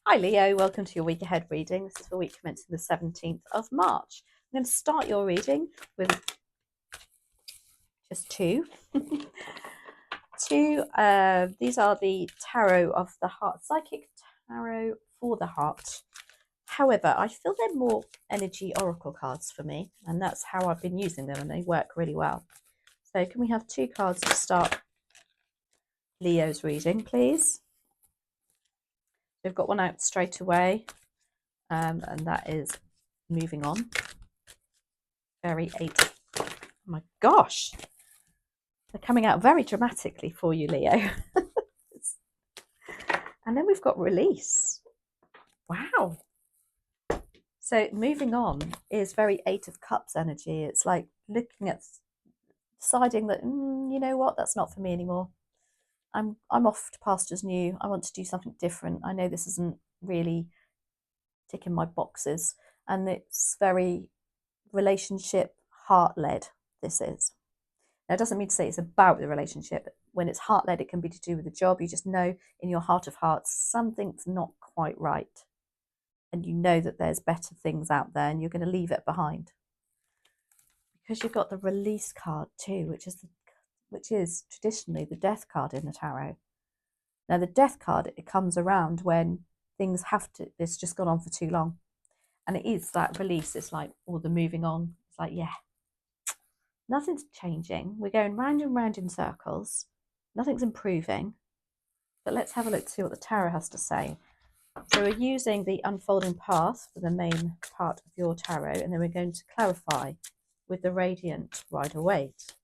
Hi Leo, welcome to your week ahead reading. This is for week commencing the 17th of March. I'm going to start your reading with just two. These are the Tarot of the Heart, Psychic Tarot for the Heart. However, I feel they're more energy oracle cards for me, and that's how I've been using them, and they work really well. So can we have two cards to start Leo's reading, please? We've got one out straight away, and that is moving on. Very 8. Oh my gosh, they're coming out very dramatically for you, Leo. And then we've got release. Wow. So moving on is very 8 of Cups energy. It's like looking at deciding that, you know what, that's not for me anymore. I'm off to pastures new. I want to do something different. I know this isn't really ticking my boxes. And it's very relationship heart-led, this is. Now, it doesn't mean to say it's about the relationship. When it's heart-led, it can be to do with the job. You just know in your heart of hearts, something's not quite right. And you know that there's better things out there and you're going to leave it behind. Because you've got the release card too, which is traditionally the death card in the tarot. Now, the death card, it comes around when things it's just gone on for too long. And it is that release. It's like, or the moving on. It's like, yeah, nothing's changing. We're going round and round in circles. Nothing's improving. But let's have a look to see what the tarot has to say. So we're using the unfolding path for the main part of your tarot, and then we're going to clarify with the radiant Ryder Waite.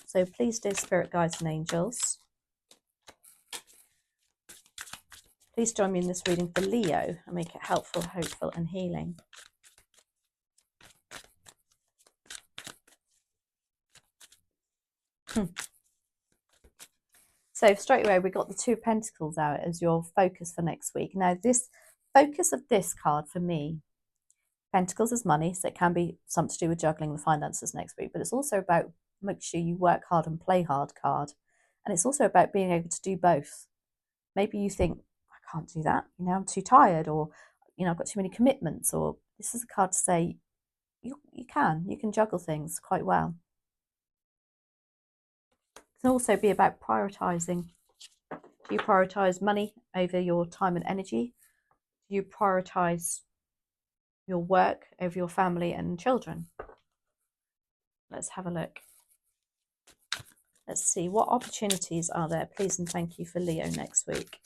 So please, dear spirit guides and angels, please join me in this reading for Leo and make it helpful, hopeful and healing. So straight away, we got the 2 of Pentacles out as your focus for next week. Now, this focus of this card for me, Pentacles is money, so it can be something to do with juggling the finances next week, but it's also about make sure you work hard and play hard card. And it's also about being able to do both. Maybe you think, I can't do that, I'm too tired, or, I've got too many commitments, or this is a card to say, you can juggle things quite well. It can also be about prioritizing. Do you prioritize money over your time and energy? Do you prioritize your work over your family and children? Let's have a look. Let's see, what opportunities are there? Please and thank you for Leo next week.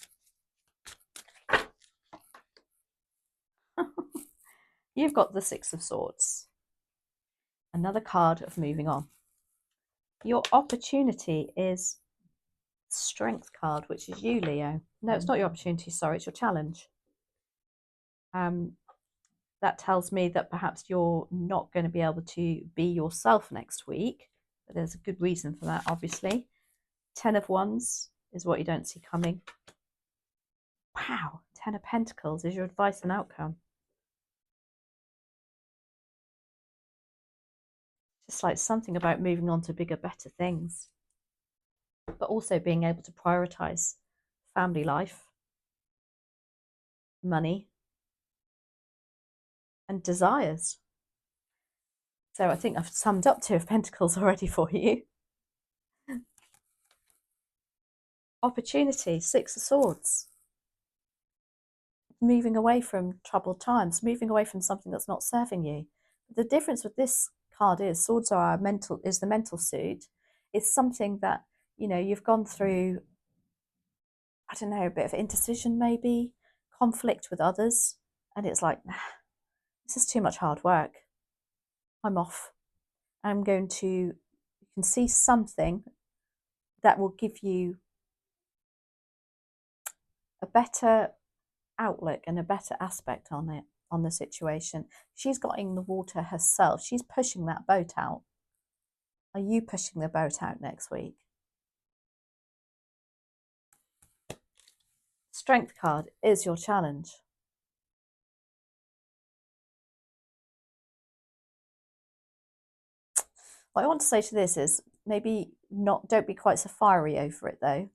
You've got the 6 of Swords. Another card of moving on. Your opportunity is Strength card, which is you, Leo. No, it's not your opportunity, sorry, it's your challenge. That tells me that perhaps you're not going to be able to be yourself next week. But there's a good reason for that, obviously. 10 of Wands is what you don't see coming. Wow, 10 of Pentacles is your advice and outcome. Just like something about moving on to bigger, better things. But also being able to prioritize family life, money, and desires. So I think I've summed up 2 of Pentacles already for you. Opportunity, 6 of Swords. Moving away from troubled times, moving away from something that's not serving you. The difference with this card is Swords are the mental suit. It's something that, you've gone through, I don't know, a bit of indecision maybe, conflict with others. And it's like, nah, this is too much hard work. I'm off. I'm going to, you can see something that will give you a better outlook and a better aspect on it, on the situation. She's got in the water herself. She's pushing that boat out. Are you pushing the boat out next week? Strength card is your challenge. What I want to say to this is maybe don't be quite so fiery over it though.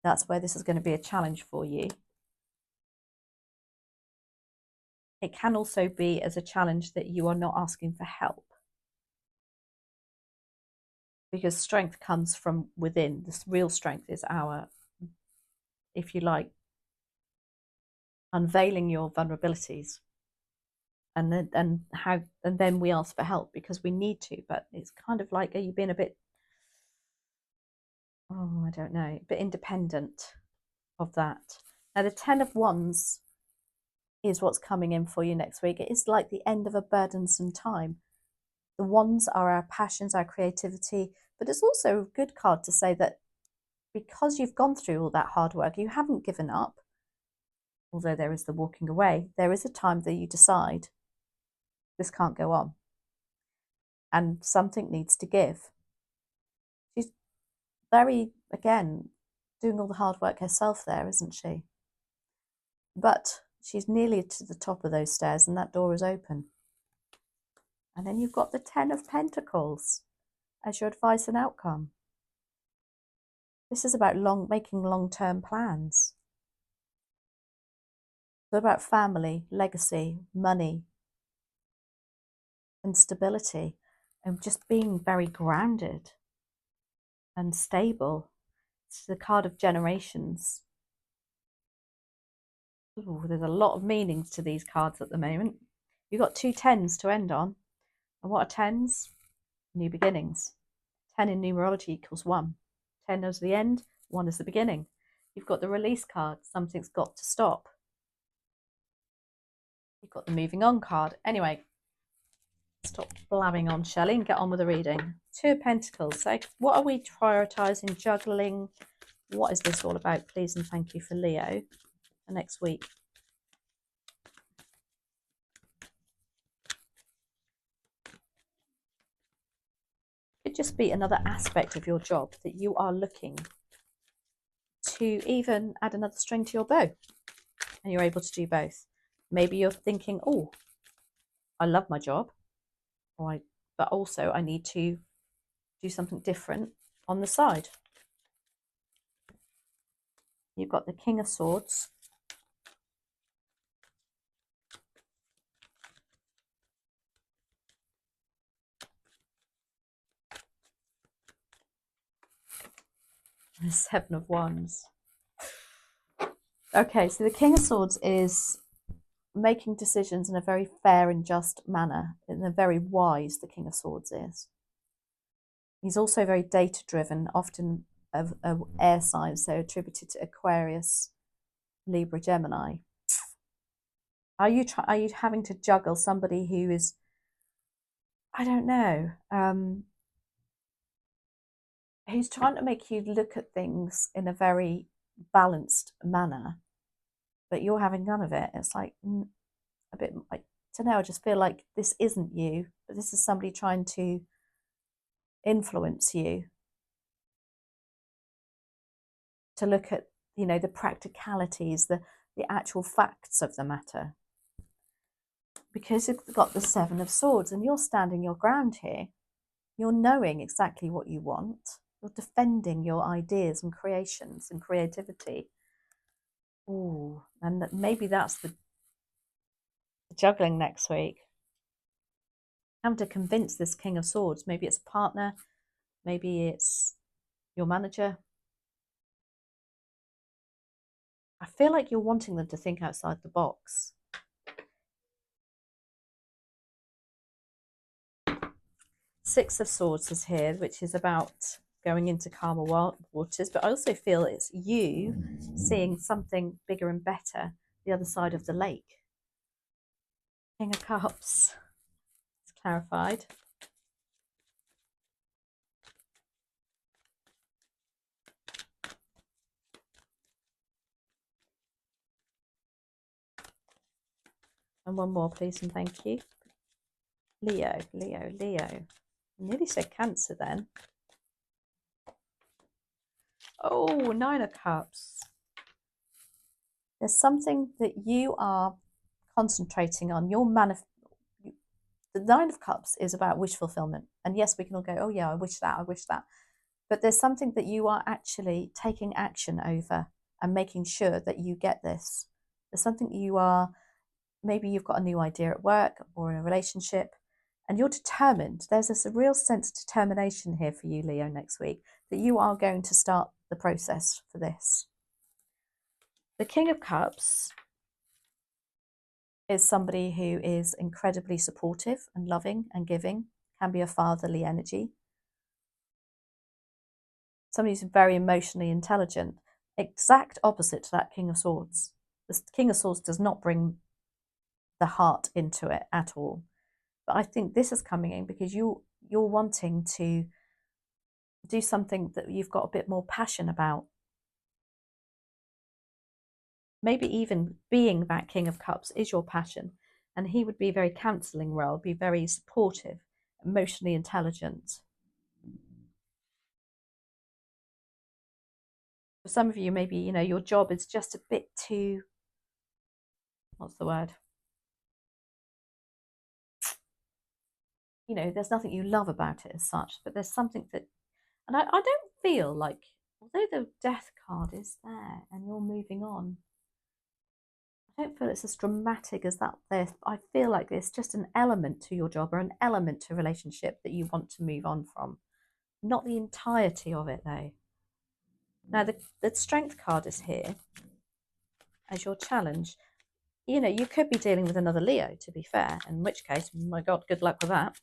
That's where this is going to be a challenge for you. it can also be as a challenge that you are not asking for help. Because strength comes from within. This real strength is our, if you like, unveiling your vulnerabilities. And then we ask for help because we need to, but it's kind of like, are you being a bit, oh, I don't know, a bit independent of that? Now, the 10 of Wands is what's coming in for you next week. It is like the end of a burdensome time. The Wands are our passions, our creativity, but it's also a good card to say that because you've gone through all that hard work, you haven't given up. Although there is the walking away, there is a time that you decide this can't go on and something needs to give. She's very, again, doing all the hard work herself there, isn't she? But she's nearly to the top of those stairs and that door is open. And then you've got the 10 of Pentacles as your advice and outcome. This is about making long-term plans. It's about family, legacy, money, and stability, and just being very grounded and stable. It's the card of generations. Ooh, there's a lot of meanings to these cards at the moment. You've got 2 10s to end on. And what are 10s? New beginnings. 10 in numerology equals 1. 10 is the end, 1 is the beginning. You've got the release card. Something's got to stop. You've got the moving on card. Anyway, stop blabbing on, Shelley, and get on with the reading. 2 of Pentacles. So what are we prioritising? Juggling. What is this all about? Please and thank you for Leo for next week. It could just be another aspect of your job that you are looking to even add another string to your bow, and you're able to do both. Maybe you're thinking, oh, I love my job, but also I need to do something different on the side. You've got the King of Swords. And the 7 of Wands. Okay, so the King of Swords is making decisions in a very fair and just manner, in a very wise, the King of Swords is. He's also very data driven, often of air signs, so attributed to Aquarius, Libra, Gemini. Are you having to juggle somebody who is, I don't know, who's trying to make you look at things in a very balanced manner, but you're having none of it? It's like a bit, I don't know, I just feel like this isn't you, but this is somebody trying to influence you to look at, you know, the practicalities, the actual facts of the matter. Because you've got the 7 of Swords and you're standing your ground here, you're knowing exactly what you want, you're defending your ideas and creations and creativity. Ooh, and maybe that's the juggling next week. Having to convince this King of Swords, maybe it's a partner, maybe it's your manager. I feel like you're wanting them to think outside the box. Six of Swords is here, which is about going into calmer waters, but I also feel it's you seeing something bigger and better the other side of the lake. King of Cups, it's clarified. And one more, please, and thank you. Leo, Leo, Leo. I nearly said Cancer then. Oh, 9 of Cups. There's something that you are concentrating on. The 9 of Cups is about wish fulfillment. And yes, we can all go, oh yeah, I wish that, I wish that. But there's something that you are actually taking action over and making sure that you get this. There's something you are maybe you've got a new idea at work or in a relationship, and you're determined. There's this real sense of determination here for you, Leo, next week, that you are going to start the process for this. The King of Cups is somebody who is incredibly supportive and loving and giving, can be a fatherly energy. Somebody who's very emotionally intelligent, exact opposite to that King of Swords. The King of Swords does not bring the heart into it at all. But I think this is coming in because you're wanting to do something that you've got a bit more passion about. Maybe even being that King of Cups is your passion. And he would be a very counselling role, be very supportive, emotionally intelligent. For some of you, maybe, your job is just a bit too, what's the word? There's nothing you love about it as such, but there's something that, and I don't feel like, although the Death card is there and you're moving on, I don't feel it's as dramatic as that. I feel like it's just an element to your job or an element to a relationship that you want to move on from. Not the entirety of it, though. Now, the Strength card is here as your challenge. You could be dealing with another Leo, to be fair, in which case, my God, good luck with that.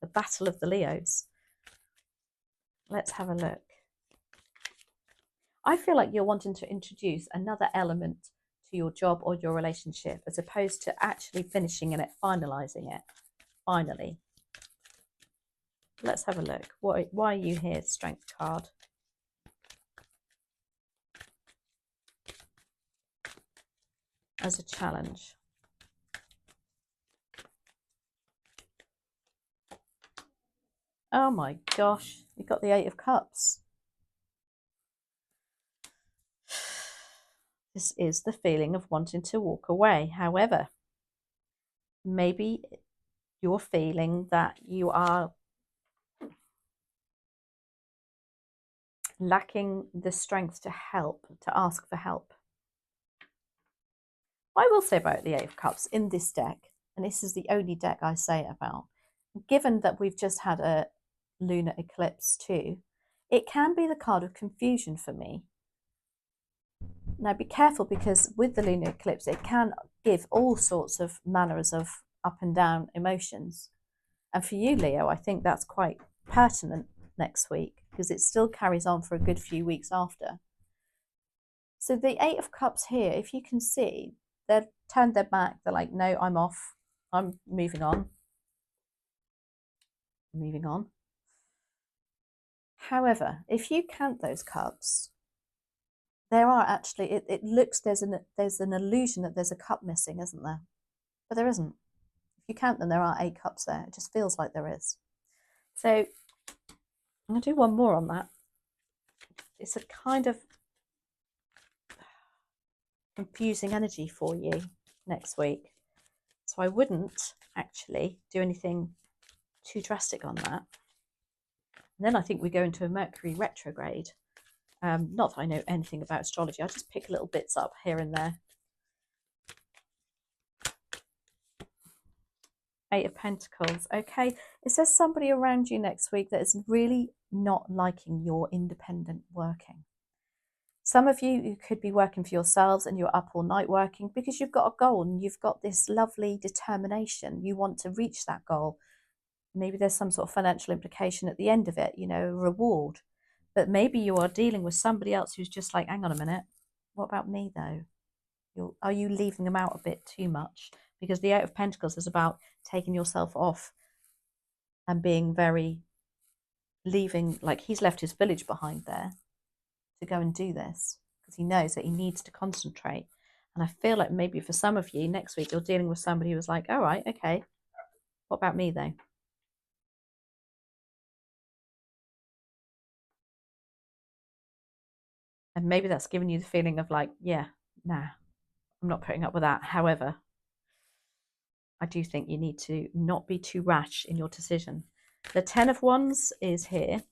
The battle of the Leos. Let's have a look. I feel like you're wanting to introduce another element to your job or your relationship as opposed to actually finishing it, finalising it, finally. Let's have a look. Why are you here, Strength card? As a challenge. Oh my gosh, you've got the Eight of Cups. This is the feeling of wanting to walk away. However, maybe you're feeling that you are lacking the strength to help, to ask for help. I will say about the Eight of Cups in this deck, and this is the only deck I say it about, given that we've just had a lunar eclipse too, it can be the card of confusion for me. Now be careful, because with the lunar eclipse it can give all sorts of manners of up and down emotions. And for you, Leo, I think that's quite pertinent next week because it still carries on for a good few weeks after. So the Eight of Cups here, if you can see, they've turned their back. They're like, no, I'm off. I'm moving on. Moving on. However, if you count those cups, there are actually, it looks, there's an illusion that there's a cup missing, isn't there? But there isn't. If you count them, there are 8 cups there. It just feels like there is. So I'm going to do one more on that. It's a kind of confusing energy for you next week. So I wouldn't actually do anything too drastic on that. And then I think we go into a Mercury retrograde. Not that I know anything about astrology. I just pick little bits up here and there. Eight of Pentacles. Okay, it says somebody around you next week that is really not liking your independent working. Some of you could be working for yourselves and you're up all night working because you've got a goal and you've got this lovely determination. You want to reach that goal. Maybe there's some sort of financial implication at the end of it, a reward. But maybe you are dealing with somebody else who's just like, hang on a minute, what about me though? Are you leaving them out a bit too much? Because the Eight of Pentacles is about taking yourself off and being very leaving, like he's left his village behind there to go and do this because he knows that he needs to concentrate. And I feel like maybe for some of you next week, you're dealing with somebody who was like, all right, okay, what about me though? And maybe that's giving you the feeling of like, yeah, nah, I'm not putting up with that. However, I do think you need to not be too rash in your decision. The Ten of Wands is here,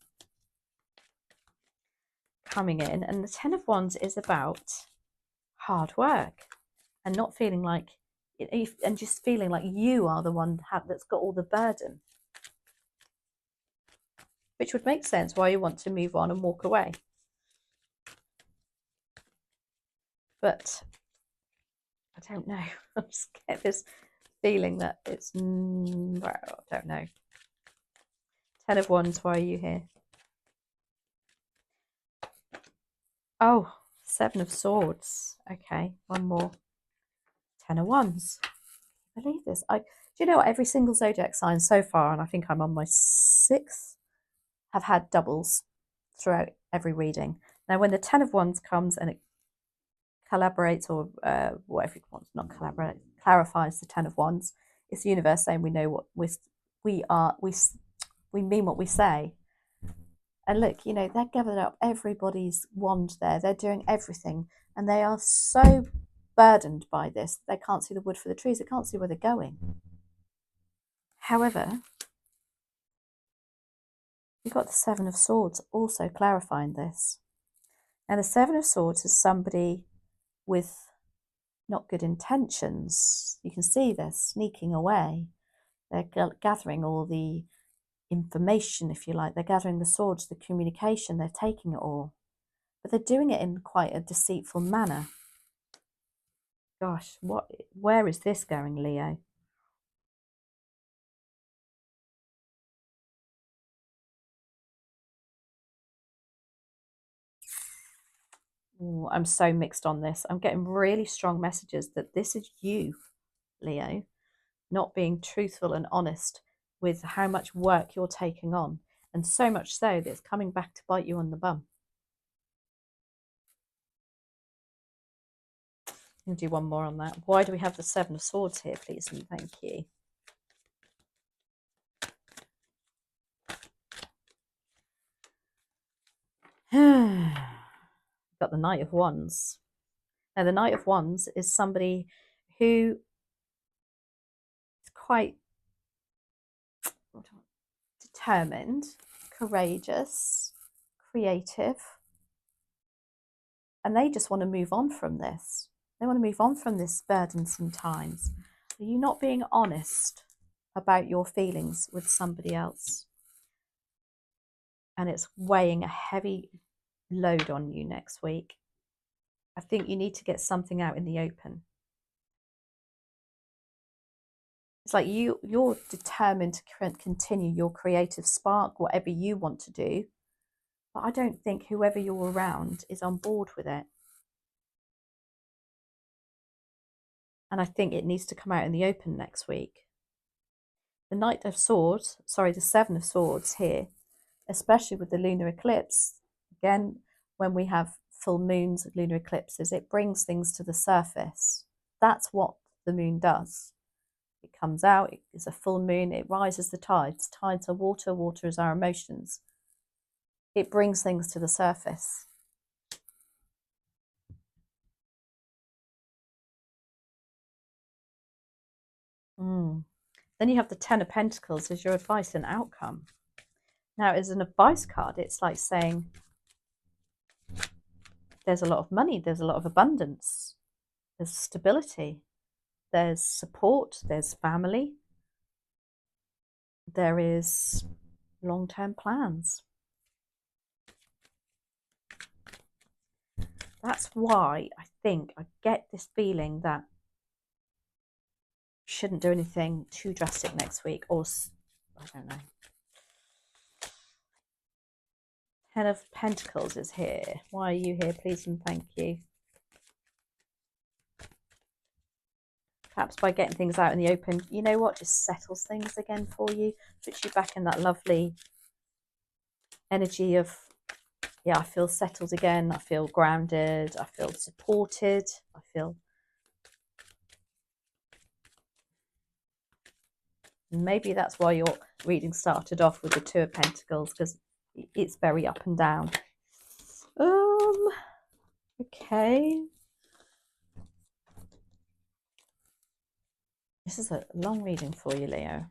coming in, and the Ten of Wands is about hard work and not feeling like and just feeling like you are the one that's got all the burden, which would make sense why you want to move on and walk away. But I don't know. I just get this feeling that it's, well, I don't know. 10 of Wands, why are you here? Oh, 7 of Swords. Okay, one more. 10 of Wands. I believe this. Do you know what? Every single zodiac sign so far, and I think I'm on my 6th, have had doubles throughout every reading. Now, when the 10 of Wands comes and it collaborates, or whatever you want, not collaborate, clarifies the 10 of Wands, it's the universe saying we know what we mean what we say. And look, you know, they're gathering up everybody's wand there. They're doing everything. And they are so burdened by this. They can't see the wood for the trees. They can't see where they're going. However, you've got the 7 of Swords also clarifying this. Now, the 7 of Swords is somebody with not good intentions. You can see they're sneaking away. They're gathering all the information, if you like. They're gathering the swords, the communication. They're taking it all. But they're doing it in quite a deceitful manner. Gosh, where is this going, Leo? Ooh, I'm so mixed on this. I'm getting really strong messages that this is you, Leo, not being truthful and honest with how much work you're taking on. And so much so that it's coming back to bite you on the bum. I'm going to do one more on that. Why do we have the 7 of Swords here, please? And thank you. Got the Knight of Wands. Now, the Knight of Wands is somebody who is quite determined, courageous, creative, and they just want to move on from this. They want to move on from this burdensome times. Are you not being honest about your feelings with somebody else? And it's weighing a heavy load on you next week. I think you need to get something out in the open. It's like you're determined to continue your creative spark, whatever you want to do. But I don't think whoever you're around is on board with it. And I think it needs to come out in the open next week. The Knight of Swords, sorry, the 7 of Swords here, especially with the lunar eclipse, again, when we have full moons, lunar eclipses, it brings things to the surface. That's what the moon does. It comes out, it's a full moon, it rises the tides. Tides are water, water is our emotions. It brings things to the surface. Then you have the 10 of Pentacles as your advice and outcome. Now, as an advice card, it's like saying there's a lot of money, there's a lot of abundance, there's stability, there's support, there's family, there is long-term plans. That's why I think I get this feeling that you shouldn't do anything too drastic next week, or I don't know. 10 of Pentacles is here. Why are you here, please and thank you? Perhaps by getting things out in the open, you know what, just settles things again for you, puts you back in that lovely energy of, yeah, I feel settled again, I feel grounded, I feel supported, I feel... Maybe that's why your reading started off with the 2 of Pentacles, because it's very up and down. Okay. This is a long reading for you, Leo.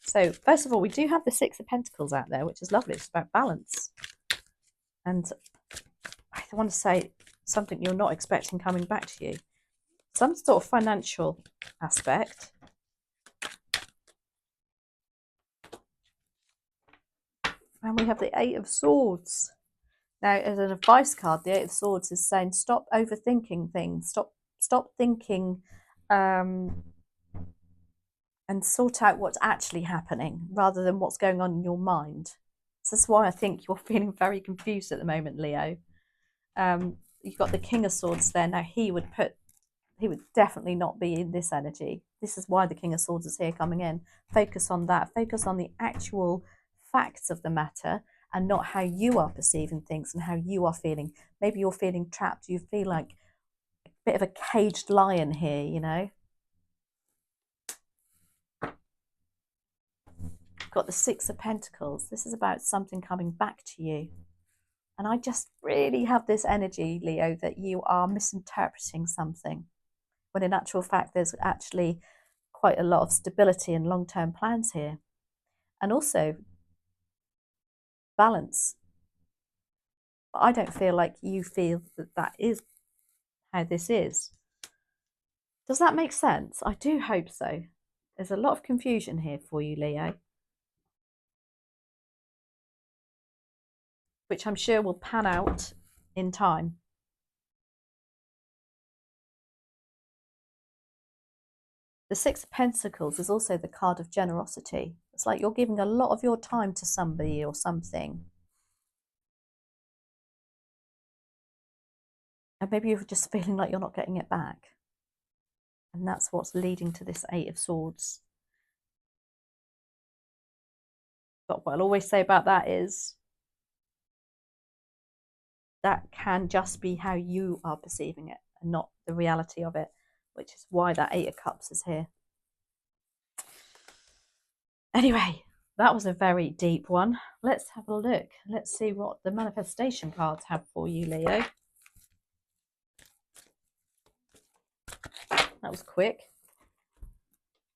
So, first of all, we do have the 6 of Pentacles out there, which is lovely. It's about balance. And I want to say something you're not expecting coming back to you. some sort of financial aspect. And we have the Eight of Swords. Now, as an advice card, the Eight of Swords is saying stop overthinking things. Stop thinking and sort out what's actually happening rather than what's going on in your mind. So that's why I think you're feeling very confused at the moment, Leo. You've got the King of Swords there. Now, he would definitely not be in this energy. This is why the King of Swords is here coming in. Focus on that. Focus on the actual facts of the matter and not how you are perceiving things and how you are feeling. Maybe you're feeling trapped. You feel like a bit of a caged lion here, you know. Got the Six of Pentacles. This is about something coming back to you. And I just really have this energy, Leo, that you are misinterpreting something. When in actual fact, there's actually quite a lot of stability and long-term plans here. And also balance. But I don't feel like you feel that that is how this is. Does that make sense? I do hope so. There's a lot of confusion here for you, Leo, which I'm sure will pan out in time. The Six of Pentacles is also the card of generosity. It's like you're giving a lot of your time to somebody or something. And maybe you're just feeling like you're not getting it back. And that's what's leading to this Eight of Swords. But what I'll always say about that is that can just be how you are perceiving it and not the reality of it, which is why that Eight of Cups is here. Anyway, that was a very deep one. Let's have a look. Let's see what the manifestation cards have for you, Leo. That was quick.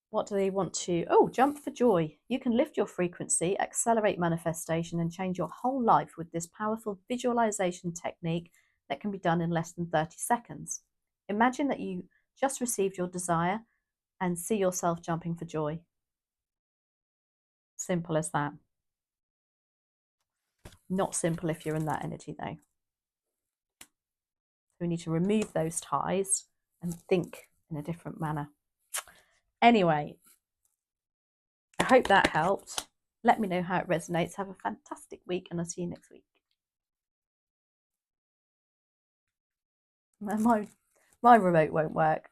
What do they want to... Oh, jump for joy. You can lift your frequency, accelerate manifestation, and change your whole life with this powerful visualization technique that can be done in less than 30 seconds. Imagine that you just received your desire and see yourself jumping for joy. Simple as that. Not simple if you're in that energy, though. So we need to remove those ties and think in a different manner. Anyway, I hope that helped. Let me know how it resonates. Have a fantastic week, and I'll see you next week. My remote won't work.